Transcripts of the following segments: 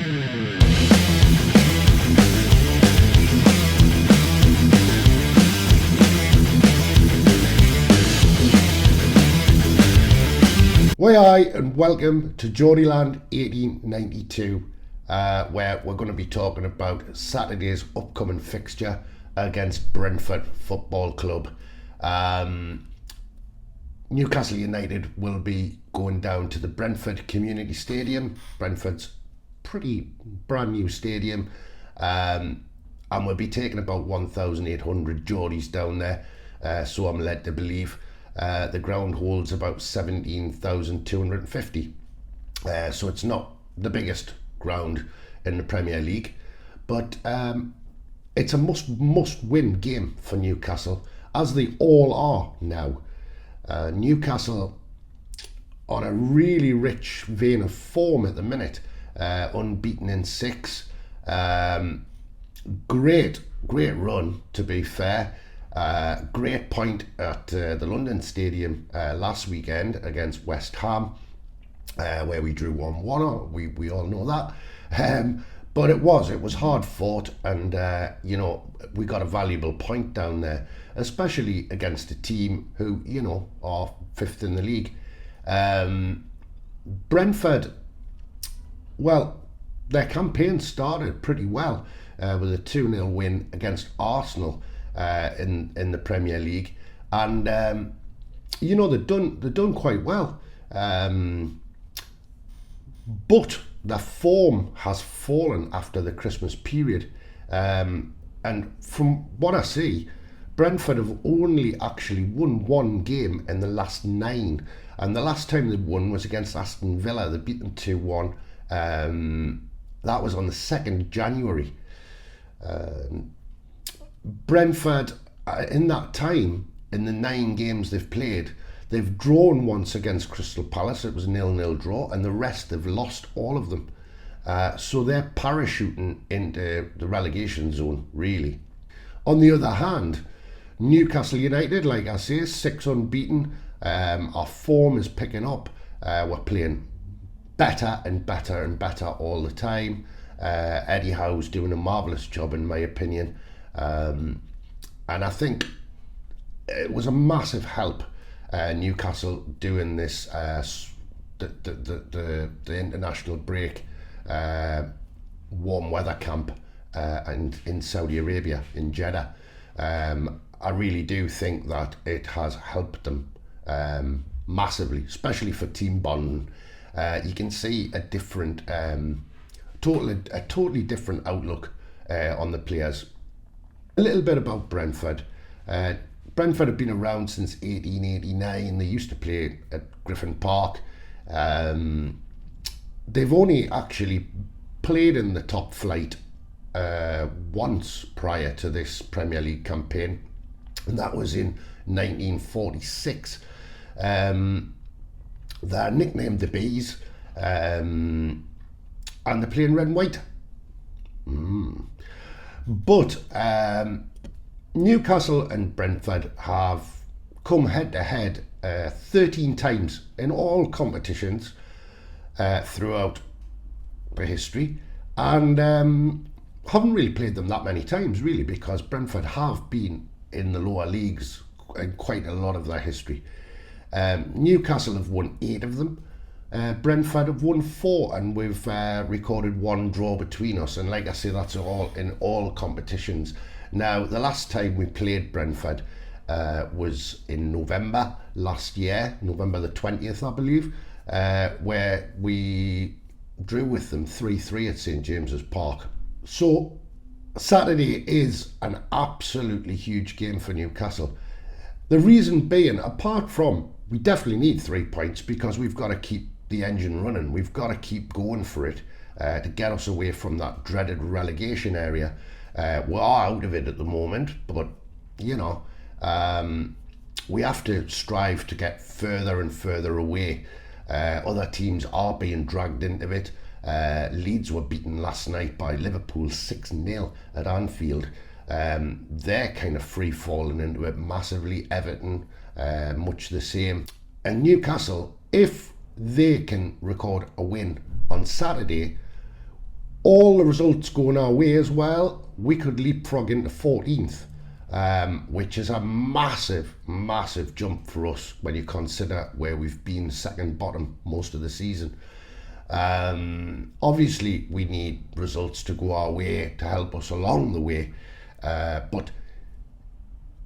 Hi and welcome to Geordieland 1892, where we're going to be talking about Saturday's upcoming fixture against Brentford Football Club. Newcastle United will be going down to the Brentford Community Stadium. Brentford's pretty brand new stadium, and we'll be taking about 1,800 Geordies down there, so I'm led to believe. The ground holds about 17,250, so it's not the biggest ground in the Premier League, but it's a must-win game for Newcastle, as they all are now. Newcastle on a really rich vein of form at the minute, unbeaten in 6. Great run, to be fair. Great point at the London Stadium last weekend against West Ham, where we drew 1-1. We all know that, but it was hard fought, and we got a valuable point down there, especially against a team who are 5th in the league. Brentford, well, their campaign started pretty well with a 2-0 win against Arsenal in the Premier League, and they've done quite well, but their form has fallen after the Christmas period, and from what I see, Brentford have only actually won one game in the last 9, and the last time they won was against Aston Villa. They beat them 2-1. That was on the 2nd of January. Brentford, in that time, in the 9 games they've played, they've drawn once against Crystal Palace. It was a 0-0 draw, and the rest they've lost all of them. So they're parachuting into the relegation zone, really. On the other hand, Newcastle United, like I say, 6 unbeaten. Our form is picking up. We're playing better and better and better all the time. Eddie Howe's doing a marvellous job, in my opinion. And I think it was a massive help, Newcastle doing this the international break, warm weather camp, and in Saudi Arabia, in Jeddah. I really do think that it has helped them massively, especially for team bonding. You can see a different, totally different outlook on the players. A little bit about Brentford. Brentford have been around since 1889. They used to play at Griffin Park. They've only actually played in the top flight once prior to this Premier League campaign, and that was in 1946. They're nicknamed the Bees, and they're playing red and white. But Newcastle and Brentford have come head to head 13 times in all competitions throughout the history, and haven't really played them that many times, really, because Brentford have been in the lower leagues in quite a lot of their history. Newcastle have won 8 of them. Brentford have won 4, and we've recorded 1 draw between us, and like I say, that's all in all competitions. Now, the last time we played Brentford was in November last year, November the 20th, I believe, where we drew with them 3-3 at St James's Park. So Saturday is an absolutely huge game for Newcastle. The reason being, apart from we definitely need 3 points, because we've got to keep the engine running. We've got to keep going for it to get us away from that dreaded relegation area. We are out of it at the moment, but we have to strive to get further and further away. Other teams are being dragged into it. Leeds were beaten last night by Liverpool 6-0 at Anfield. They're kind of free falling into it massively. Everton, much the same. And Newcastle, if they can record a win on Saturday, all the results going our way as well, we could leapfrog into 14th, which is a massive, massive jump for us when you consider where we've been second bottom most of the season. Obviously, we need results to go our way to help us along the way, but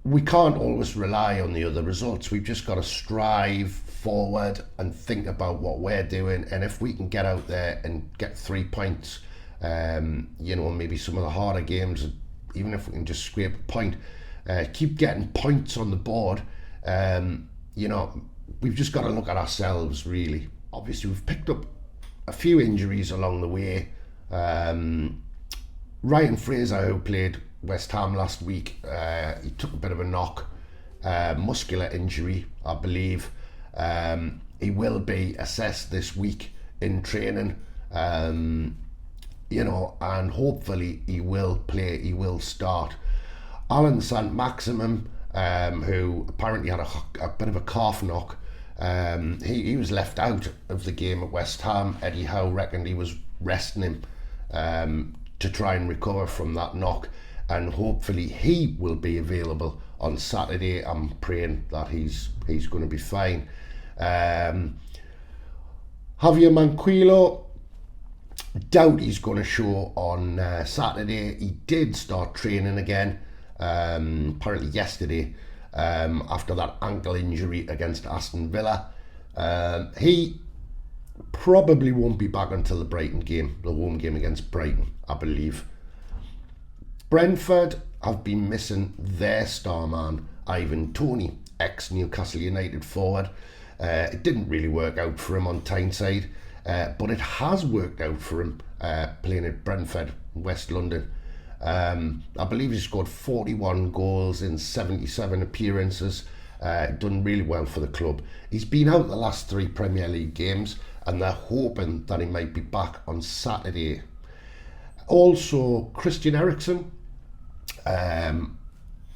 we can't always rely on the other results. We've just got to strive forward and think about what we're doing, and if we can get out there and get 3 points, maybe some of the harder games, even if we can just scrape a point, keep getting points on the board, we've just got to look at ourselves, really. Obviously, we've picked up a few injuries along the way. Ryan Fraser, who played West Ham last week, he took a bit of a knock, muscular injury, I believe. He will be assessed this week in training, and hopefully he will play, he will start. Alan St. Maximum, who apparently had a bit of a calf knock, he was left out of the game at West Ham. Eddie Howe reckoned he was resting him to try and recover from that knock, and hopefully he will be available on Saturday. I'm praying that he's going to be fine. Javier Manquillo, doubt he's going to show on Saturday. He did start training again, apparently yesterday, after that ankle injury against Aston Villa. He probably won't be back until the Brighton game, the home game against Brighton, I believe. Brentford have been missing their star man, Ivan Toney, ex-Newcastle United forward. It didn't really work out for him on Tyneside, but it has worked out for him playing at Brentford, West London. I believe he scored 41 goals in 77 appearances, done really well for the club. He's been out the last 3 Premier League games, and they're hoping that he might be back on Saturday. Also, Christian Eriksen,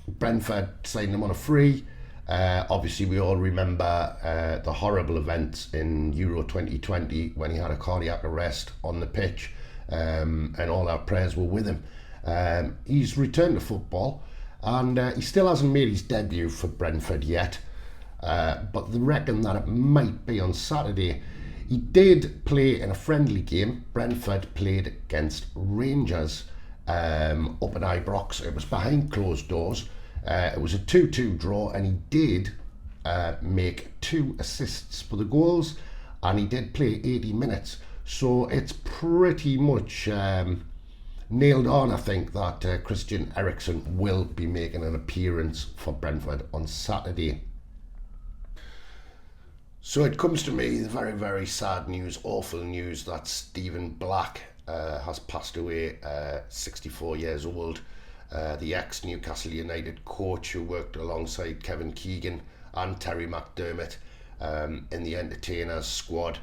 Brentford signed him on a free. Obviously, we all remember the horrible events in Euro 2020 when he had a cardiac arrest on the pitch, and all our prayers were with him. He's returned to football, and he still hasn't made his debut for Brentford yet, but they reckon that it might be on Saturday. He did play in a friendly game. Brentford played against Rangers up at Ibrox. It was behind closed doors. It was a 2-2 draw, and he did make 2 assists for the goals, and he did play 80 minutes. So it's pretty much nailed on, I think, that Christian Eriksen will be making an appearance for Brentford on Saturday. So it comes to me the very, very sad news, awful news, that Stephen Black has passed away, 64 years old. The ex-Newcastle United coach who worked alongside Kevin Keegan and Terry McDermott in the Entertainers squad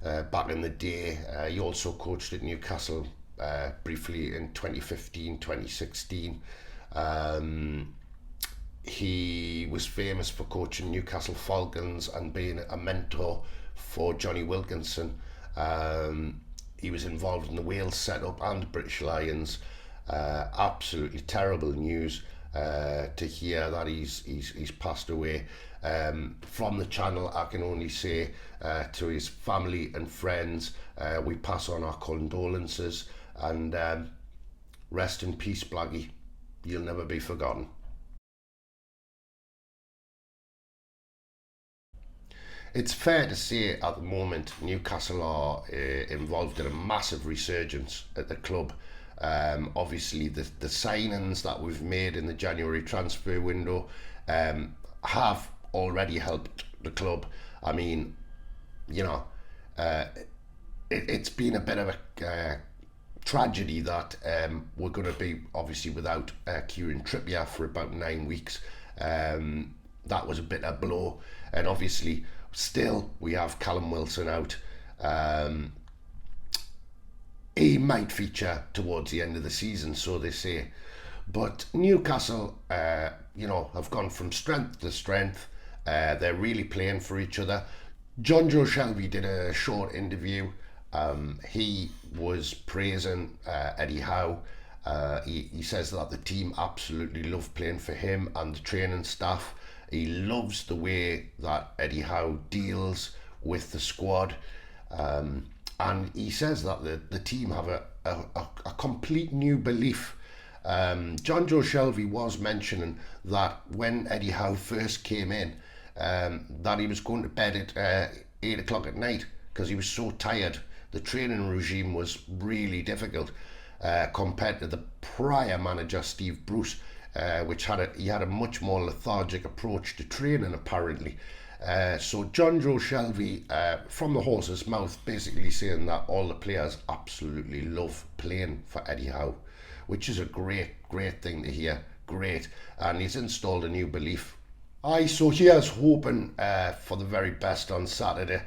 back in the day. He also coached at Newcastle briefly in 2015-2016. He was famous for coaching Newcastle Falcons and being a mentor for Johnny Wilkinson. He was involved in the Wales setup and British Lions. Absolutely terrible news to hear that he's passed away. From the channel, I can only say to his family and friends, we pass on our condolences, and rest in peace, Blackie. You'll never be forgotten. It's fair to say at the moment Newcastle are involved in a massive resurgence at the club. Obviously the signings that we've made in the January transfer window have already helped the club. I mean, it's been a bit of a tragedy that we're going to be obviously without Kieran Trippier for about 9 weeks. That was a bit of a blow, and obviously still we have Callum Wilson out. He might feature towards the end of the season, so they say. But Newcastle, have gone from strength to strength. They're really playing for each other. John Joe Shelby did a short interview He was praising Eddie Howe. He says that the team absolutely love playing for him and the training staff. He loves the way that Eddie Howe deals with the squad. And he says that the team have a complete new belief. John Joe Shelby was mentioning that when Eddie Howe first came in, that he was going to bed at 8 o'clock at night because he was so tired. The training regime was really difficult compared to the prior manager, Steve Bruce, which had a much more lethargic approach to training apparently. So John Joe Shelby, from the horse's mouth, basically saying that all the players absolutely love playing for Eddie Howe, which is a great thing to hear. Great. And he's installed a new belief. So here's hoping for the very best on Saturday.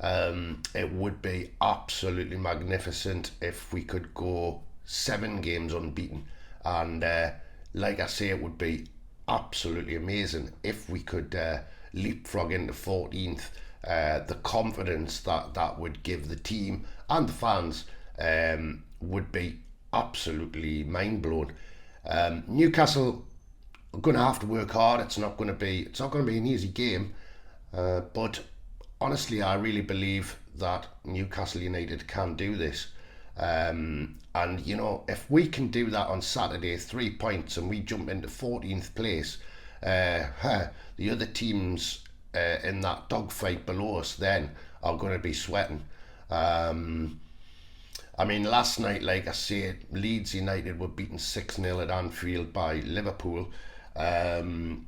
It would be absolutely magnificent if we could go 7 games unbeaten, and like I say, it would be absolutely amazing if we could leapfrog into 14th. The confidence that would give the team and the fans would be absolutely mind-blowing. Newcastle are going to have to work hard. It's not going to be an easy game, but honestly, I really believe that Newcastle United can do this. And you know, if we can do that on Saturday, 3 points, and we jump into 14th place, the other teams in that dogfight below us then are going to be sweating. I mean, last night, like I said, Leeds United were beaten 6-0 at Anfield by Liverpool. Burnley,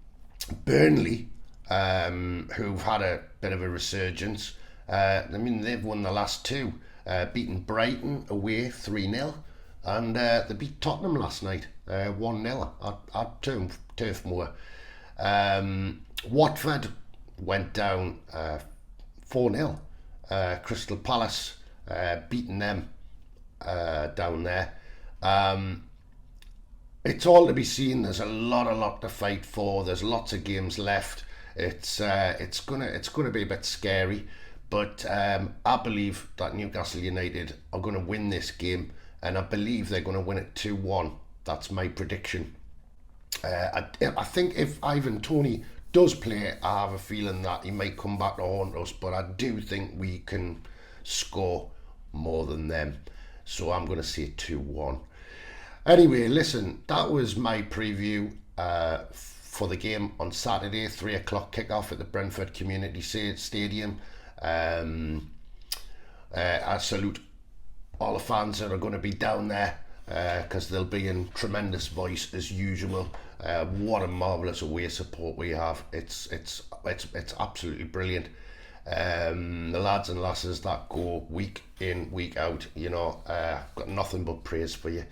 who've had a bit of a resurgence, I mean, they've won the last 2, beaten Brighton away 3-0, and they beat Tottenham last night 1-0 at Turf Moor. Watford went down 4-0. Crystal Palace beating them down there. It's all to be seen. There's a lot to fight for. There's lots of games left. It's gonna be a bit scary, but I believe that Newcastle United are going to win this game, and I believe they're going to win it 2-1. That's my prediction. I think if Ivan Toney does play, I have a feeling that he might come back to haunt us, but I do think we can score more than them. So I'm going to say 2-1. Anyway, listen, that was my preview for the game on Saturday, 3 o'clock kickoff at the Brentford Community Stadium. I salute all the fans that are going to be down there, because they'll be in tremendous voice as usual. What a marvellous away support we have. It's absolutely brilliant. The lads and lasses that go week in, week out, you know, got nothing but praise for you.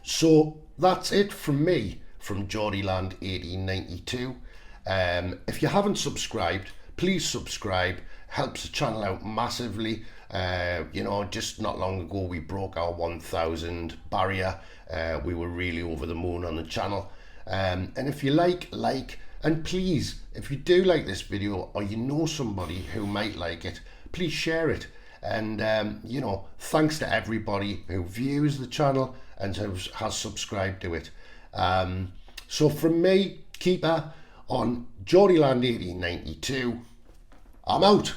So that's it from me, from Geordieland 1892. If you haven't subscribed, please subscribe. Helps the channel out massively. You know, just not long ago we broke our 1,000 barrier. We were really over the moon on the channel. And if you like, and please, if you do like this video, or you know somebody who might like it, please share it. And you know, thanks to everybody who views the channel and has subscribed to it. So from me, Keeper, on Geordieland 1892, I'm out.